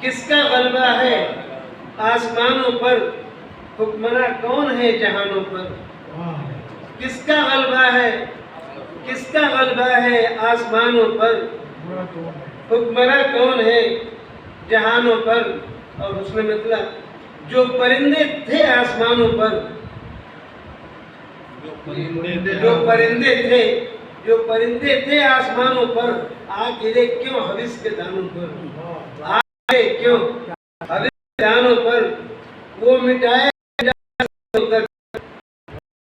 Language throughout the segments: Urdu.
کس کا غلبہ ہے آسمانوں پر، حکمراں کون ہے جہانوں پر؟ کس کا غلبہ ہے، کس کا غلبہ ہے آسمانوں پر، حکمراں کون ہے جہانوں پر؟ اور اس نے مطلب جو پرندے تھے آسمانوں پر، جو پرندے تھے آسمانوں پر، آج گرے کیوں حوث کے دانوں پر، آج گرے کیوں حوث کے دانوں پر؟ وہ مٹائے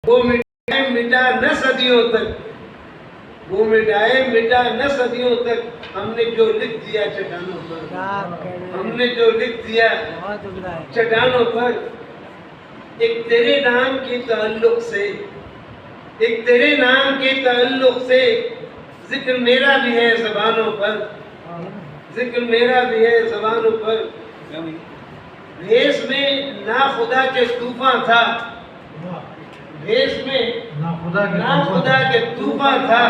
وہ مٹائے مٹا نہ صدیوں تک، وہ مٹائے مٹا نہ صدیوں تک، ہم نے جو لکھ دیا چٹانوں پر، ہم نے جو لکھ دیا چٹانوں پر۔ ایک تیرے نام کے تعلق سے، ایک تیرے نام کے تعلق سے ذکر میرا بھی ہے زبانوں پر، ذکر میرا بھی ہے زبانوں پر۔ بھیس میں نا خدا کے طوفان تھا، بھیس میں نا خدا کے طوفان تھا،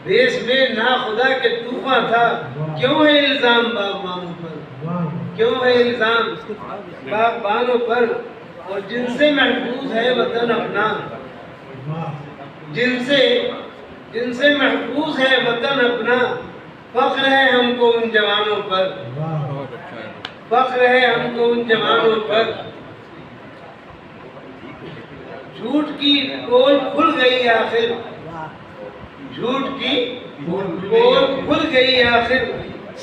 بھیس میں نا خدا کے طوفان تھا۔ کیوں ہے الزام باغبانوں پر، کیوں ہے الزام باغبانوں پر؟ اور جن سے محفوظ ہے وطن اپنا، جن سے محفوظ ہے وطن اپنا، فخر ہے ہم کو ان جوانوں پر، فخر ہے ہم کو ان جوانوں پر۔ جھوٹ کی پول کھل گئی آخر، جھوٹ کی پول کھل گئی آخر،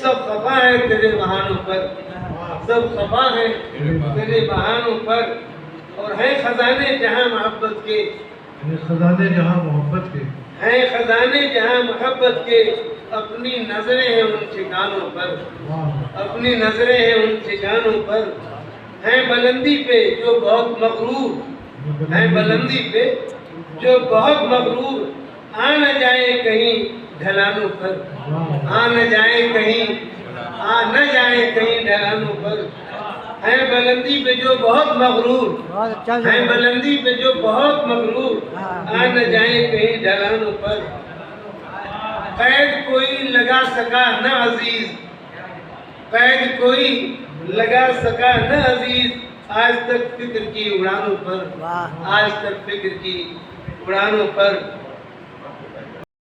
سب خفا ہے تیرے بہانوں پر، سب خفا ہے تیرے بہانوں پر۔ اور ہے خزانے جہاں محبت کے، خزانے جہاں محبت کے، ہیں خزانے جہاں محبت کے، اپنی نظریں ہیں ان ٹھکانوں پر، اپنی نظریں ہیں ان ٹھکانوں پر۔ ہیں بلندی پہ جو بہت مغرور، ہیں بلندی پہ جو بہت مغرور، آ نہ جائے کہیں ڈھلانوں پر، آ نہ جائے کہیں، آ نہ جائے کہیں ڈھلانوں پر۔ ہیں بلندی پہ جو بہت مغرور، ہیں بلندی پہ جو بہت مغرور، آ نہ جائیں کہیں ڈھلانوں پر۔ قید کوئی لگا سکا نہ عزیز، قید کوئی لگا سکا نہ عزیز، آج تک فکر کی اڑانوں پر، آج تک فکر کی اڑانوں پر۔